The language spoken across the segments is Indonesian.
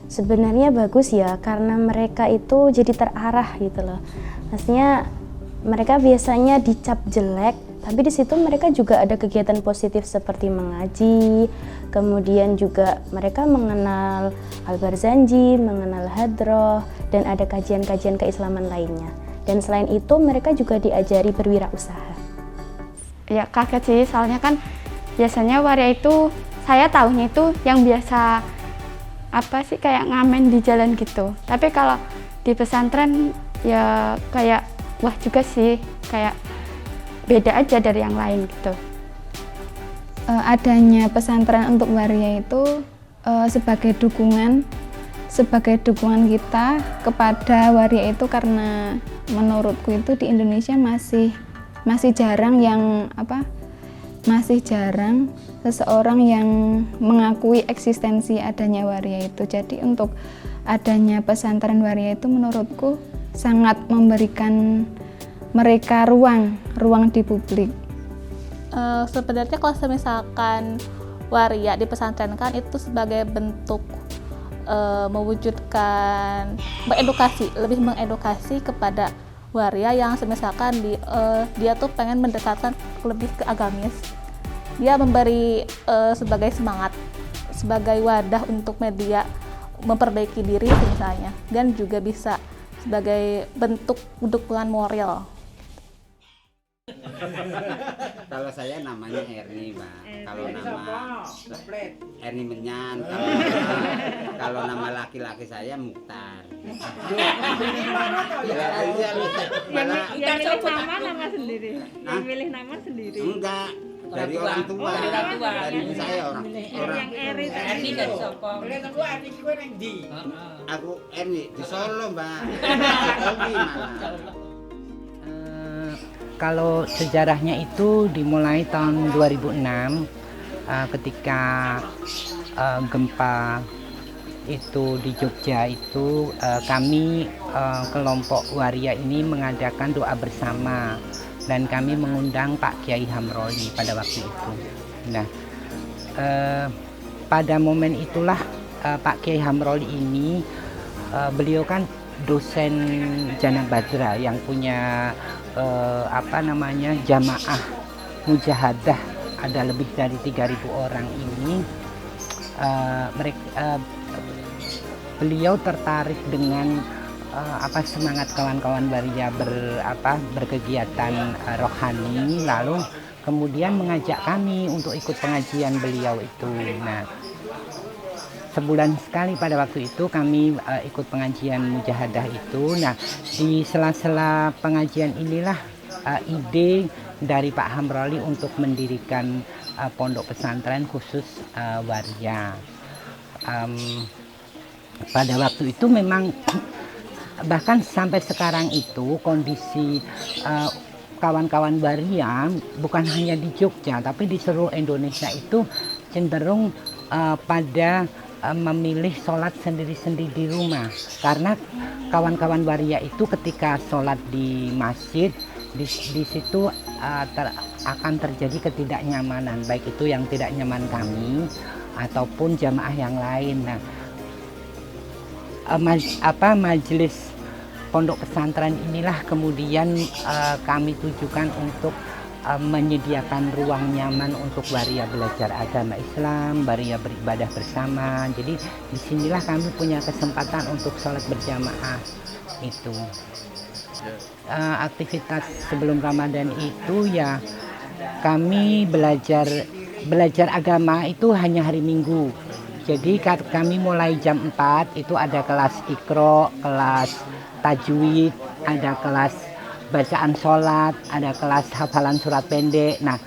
Sebenarnya bagus ya, karena mereka itu jadi terarah gitu loh. Maksudnya mereka biasanya dicap jelek, tapi di situ mereka juga ada kegiatan positif seperti mengaji, kemudian juga mereka mengenal Al-Barzanji, mengenal Hadroh, dan ada kajian-kajian keislaman lainnya. Dan selain itu mereka juga diajari berwirausaha. Ya kaget sih, soalnya kan biasanya waria itu saya tahunya itu yang biasa apa sih kayak ngamen di jalan gitu. Tapi kalau di pesantren ya kayak wah juga sih, kayak beda aja dari yang lain gitu. Adanya pesantren untuk waria itu sebagai dukungan kita kepada waria itu, karena menurutku itu di Indonesia masih jarang seseorang yang mengakui eksistensi adanya waria itu. Jadi untuk adanya pesantren waria itu menurutku sangat memberikan mereka ruang di publik. Sebenarnya kalau misalkan waria di pesantren kan itu sebagai bentuk mewujudkan lebih mengedukasi kepada waria yang misalkan dia tuh pengen mendekatkan lebih ke agamis. Dia memberi sebagai semangat, sebagai wadah untuk media memperbaiki diri misalnya, dan juga bisa sebagai bentuk dukungan moral. Kalau saya namanya Erni, Mbak. Kalau nama Erni Menyan. Kalau nama laki-laki saya Mukhtar. Yang milih nama sendiri. Yang milih nama sendiri. Enggak, dari orang tua. Dari ibu saya orang. Yang Eri tadi dari Sopo. Aku Erni di Solo, Mbak. Kalau sejarahnya itu dimulai tahun 2006 ketika gempa itu di Jogja itu, kami kelompok waria ini mengadakan doa bersama dan kami mengundang Pak Kiai Hamroli pada waktu itu. Nah, pada momen itulah Pak Kiai Hamroli ini beliau kan dosen Jana Badra yang punya jamaah mujahadah, ada lebih dari 3.000 orang ini. Beliau tertarik dengan semangat kawan-kawan waria berkegiatan rohani, lalu kemudian mengajak kami untuk ikut pengajian beliau itu. Nah, sebulan sekali pada waktu itu kami ikut pengajian mujahadah itu. Nah, di sela-sela pengajian inilah ide dari Pak Hamroli untuk mendirikan pondok pesantren khusus waria. Pada waktu itu memang bahkan sampai sekarang itu kondisi kawan-kawan waria bukan hanya di Jogja tapi di seluruh Indonesia itu cenderung pada memilih sholat sendiri-sendiri di rumah, karena kawan-kawan waria itu ketika sholat di masjid di situ akan terjadi ketidaknyamanan, baik itu yang tidak nyaman kami ataupun jamaah yang lain. Nah, majelis pondok pesantren inilah kemudian kami tujukan untuk menyediakan ruang nyaman untuk waria belajar agama Islam, waria beribadah bersama. Jadi disinilah kami punya kesempatan untuk sholat berjamaah itu. Aktivitas sebelum Ramadan itu ya kami belajar agama itu hanya hari Minggu. Jadi kami mulai jam 4 itu ada kelas Iqra, kelas tajwid, ada kelas bacaan sholat, ada kelas hafalan surat pendek. Nah,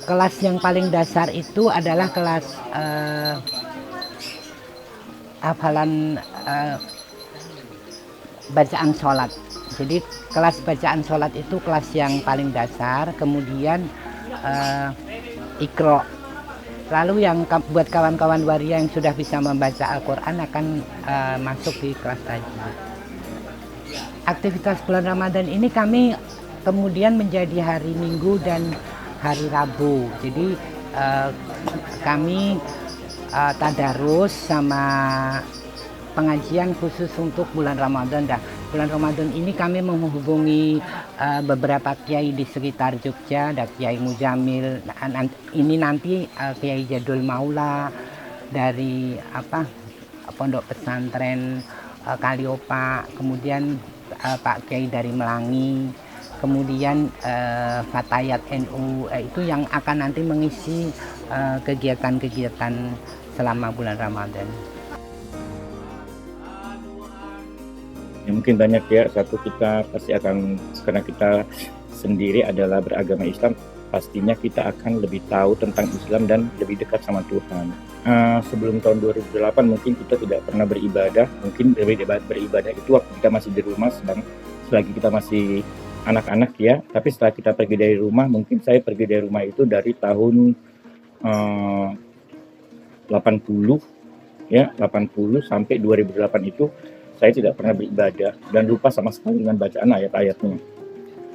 kelas yang paling dasar itu adalah kelas hafalan bacaan sholat. Jadi kelas bacaan sholat itu kelas yang paling dasar, kemudian Iqra. Lalu yang buat kawan-kawan waria yang sudah bisa membaca Al-Quran akan masuk di kelas tajwid. Aktivitas bulan Ramadan ini kami kemudian menjadi hari Minggu dan hari Rabu. Jadi kami tadarus sama pengajian khusus untuk bulan Ramadan. Dah bulan Ramadan ini kami menghubungi beberapa kiai di sekitar Jogja, ada Kiai Mujamil. Ini nanti Kiai Jadul Maula dari Pondok Pesantren Kaliopa, kemudian Pak Kiai dari Melangi, kemudian Fatayat NU, itu yang akan nanti mengisi kegiatan-kegiatan selama bulan Ramadan. Ya, mungkin banyak ya, satu kita pasti akan, karena kita sendiri adalah beragama Islam, pastinya kita akan lebih tahu tentang Islam dan lebih dekat sama Tuhan. Sebelum tahun 2008 mungkin kita tidak pernah beribadah, mungkin beribadah itu waktu kita masih di rumah, selagi kita masih anak-anak ya. Tapi setelah kita pergi dari rumah, mungkin saya pergi dari rumah itu dari tahun 80 sampai 2008 itu saya tidak pernah beribadah dan lupa sama sekali dengan bacaan ayat-ayatnya.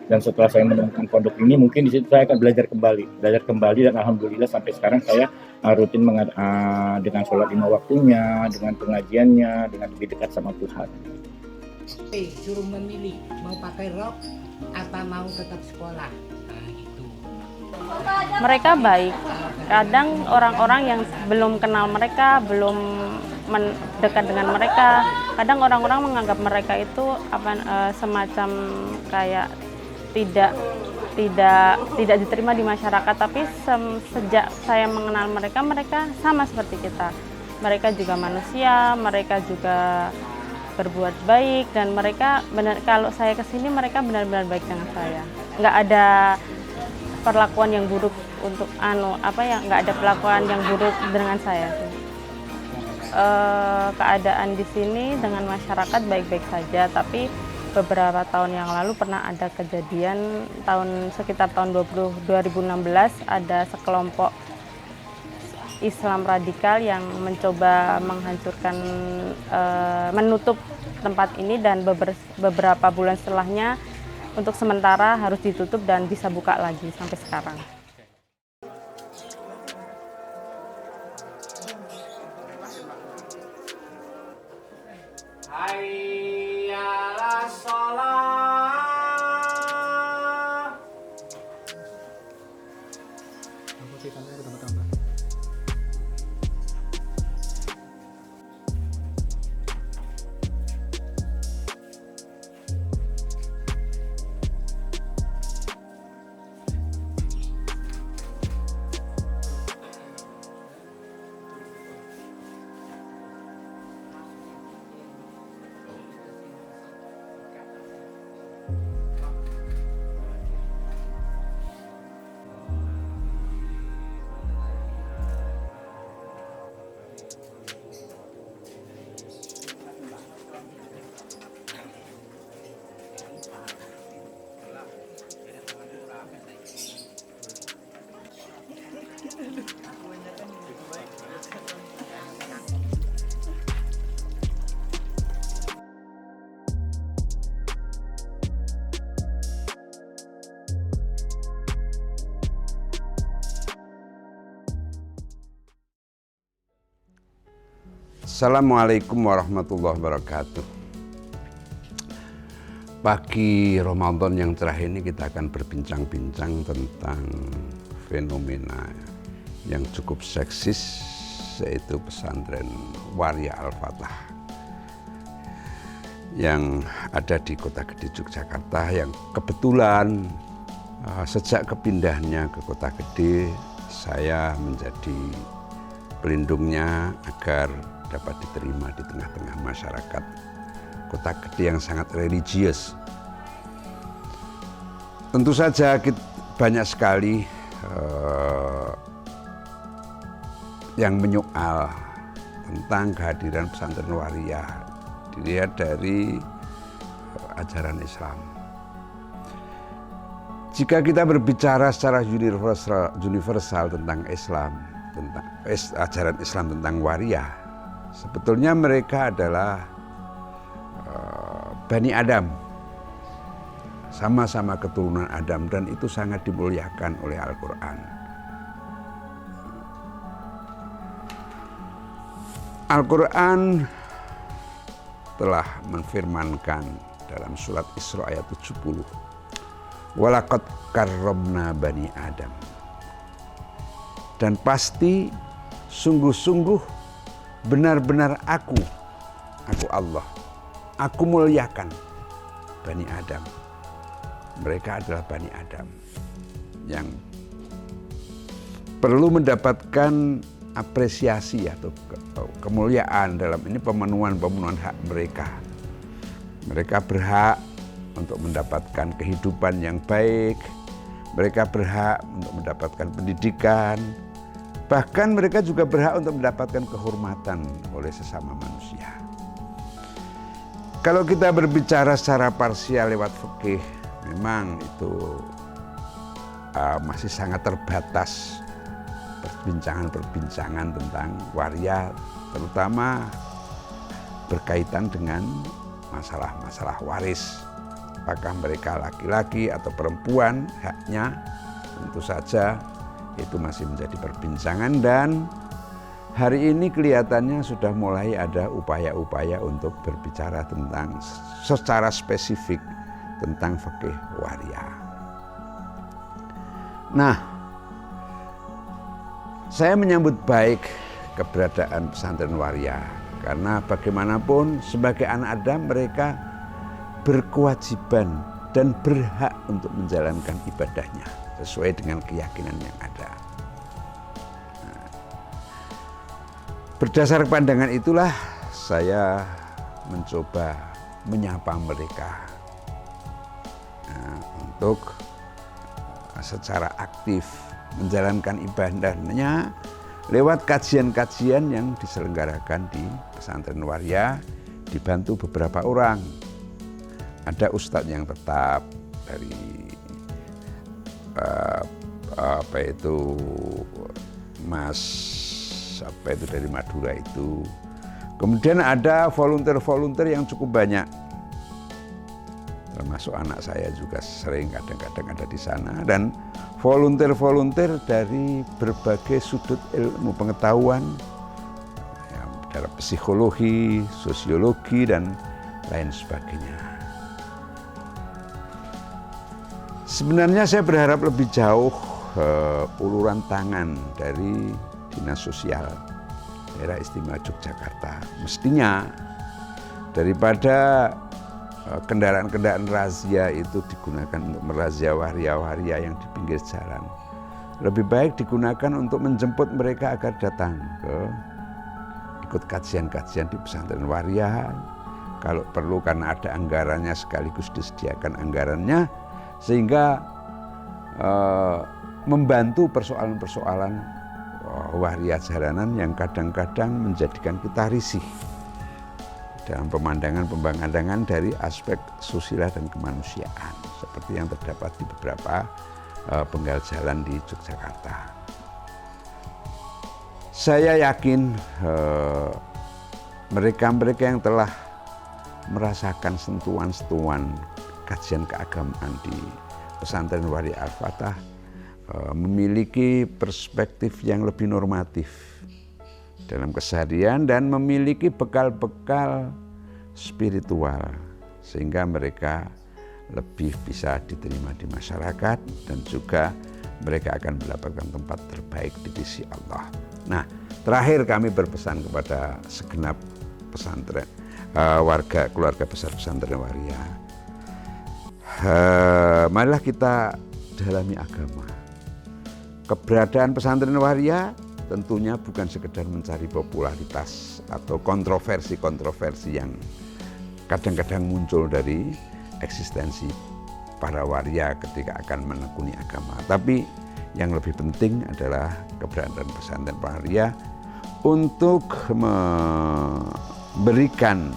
Dan setelah saya menemukan pondok ini, mungkin di situ saya akan belajar kembali dan alhamdulillah sampai sekarang saya rutin dengan sholat 5 waktunya, dengan pengajiannya, dengan lebih dekat sama Tuhan. Suruh memilih mau pakai rok apa mau tetap sekolah. Mereka baik. Kadang orang-orang yang belum kenal mereka, belum dekat dengan mereka, kadang orang-orang menganggap mereka itu semacam kayak tidak diterima di masyarakat. Tapi sejak saya mengenal mereka, mereka sama seperti kita. Mereka juga manusia, mereka juga berbuat baik, dan mereka kalau saya kesini mereka benar-benar baik dengan saya. Nggak ada perlakuan yang buruk untuk nggak ada perlakuan yang buruk dengan saya. Keadaan di sini dengan masyarakat baik-baik saja, tapi beberapa tahun yang lalu pernah ada kejadian sekitar tahun 2016 ada sekelompok Islam radikal yang mencoba menghancurkan, menutup tempat ini, dan beberapa bulan setelahnya untuk sementara harus ditutup dan bisa buka lagi sampai sekarang. Assalamualaikum warahmatullahi wabarakatuh. Pagi Ramadan yang terakhir ini kita akan berbincang-bincang tentang fenomena yang cukup seksis, yaitu pesantren Waria Al-Fatah yang ada di Kota Gede Yogyakarta, yang kebetulan sejak kepindahnya ke Kota Gede saya menjadi pelindungnya agar dapat diterima di tengah-tengah masyarakat Kota Gede yang sangat religius. Tentu saja banyak sekali yang menyoal tentang kehadiran pesantren Waria dilihat dari ajaran Islam. Jika kita berbicara secara universal tentang Islam, tentang ajaran Islam tentang Waria, sebetulnya mereka adalah Bani Adam, sama-sama keturunan Adam, dan itu sangat dimuliakan oleh Al-Quran. Al-Quran telah menfirmankan dalam surat Isra ayat 70, walaqad karramna bani Adam. Dan pasti sungguh-sungguh benar-benar aku Allah, aku muliakan Bani Adam. Mereka adalah Bani Adam yang perlu mendapatkan apresiasi atau kemuliaan dalam ini, pemenuhan hak mereka. Mereka berhak untuk mendapatkan kehidupan yang baik, mereka berhak untuk mendapatkan pendidikan, bahkan mereka juga berhak untuk mendapatkan kehormatan oleh sesama manusia. Kalau kita berbicara secara parsial lewat fikih, memang itu masih sangat terbatas perbincangan tentang waria, terutama berkaitan dengan masalah-masalah waris. Apakah mereka laki-laki atau perempuan, haknya tentu saja itu masih menjadi perbincangan, dan hari ini kelihatannya sudah mulai ada upaya-upaya untuk berbicara tentang secara spesifik tentang fikih waria. Nah, saya menyambut baik keberadaan pesantren waria karena bagaimanapun sebagai anak Adam mereka berkewajiban dan berhak untuk menjalankan ibadahnya sesuai dengan keyakinan yang ada. Nah, berdasar pandangan itulah saya mencoba menyapa mereka untuk secara aktif menjalankan ibadahnya lewat kajian-kajian yang diselenggarakan di pesantren waria, dibantu beberapa orang. Ada ustadz yang tetap dari dari Madura itu. Kemudian ada volunteer-volunteer yang cukup banyak. Termasuk anak saya juga sering kadang-kadang ada di sana, dan volunteer-volunteer dari berbagai sudut ilmu pengetahuan, ya, dalam psikologi, sosiologi, dan lain sebagainya. Sebenarnya saya berharap lebih jauh uluran tangan dari Dinas Sosial Daerah Istimewa Yogyakarta. Mestinya daripada kendaraan-kendaraan razia itu digunakan untuk merazia waria-waria yang di pinggir jalan, lebih baik digunakan untuk menjemput mereka agar datang ikut kajian-kajian di pesantren waria. Kalau perlu karena ada anggarannya sekaligus disediakan anggarannya, sehingga membantu persoalan-persoalan waria jalanan yang kadang-kadang menjadikan kita risih dalam pemandangan dari aspek sosial dan kemanusiaan seperti yang terdapat di beberapa penggal jalan di Yogyakarta. Saya yakin mereka-mereka yang telah merasakan sentuhan-sentuhan kajian keagamaan di pesantren waria Al-Fatah memiliki perspektif yang lebih normatif dalam keseharian dan memiliki bekal-bekal spiritual sehingga mereka lebih bisa diterima di masyarakat dan juga mereka akan mendapatkan tempat terbaik di sisi Allah. Nah, terakhir kami berpesan kepada segenap pesantren, warga keluarga besar pesantren waria. Marilah kita dalami agama. Keberadaan pesantren waria tentunya bukan sekedar mencari popularitas atau kontroversi-kontroversi yang kadang-kadang muncul dari eksistensi para waria ketika akan menekuni agama. Tapi yang lebih penting adalah keberadaan pesantren waria untuk memberikan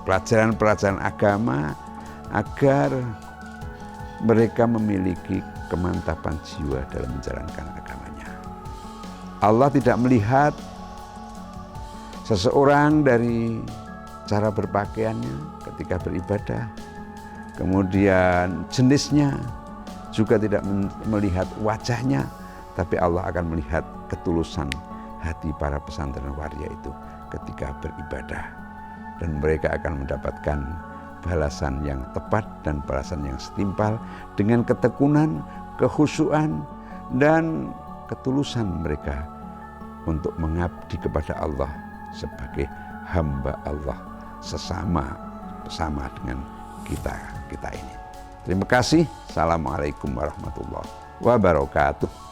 pelajaran-pelajaran agama agar mereka memiliki kemantapan jiwa dalam menjalankan agamanya. Allah tidak melihat seseorang dari cara berpakaiannya ketika beribadah, kemudian jenisnya, juga tidak melihat wajahnya, tapi Allah akan melihat ketulusan hati para pesantren waria itu ketika beribadah. Dan mereka akan mendapatkan balasan yang tepat dan balasan yang setimpal dengan ketekunan, kekhusyuan, dan ketulusan mereka untuk mengabdi kepada Allah sebagai hamba Allah sesama dengan kita ini. Terima kasih. Assalamualaikum warahmatullahi wabarakatuh.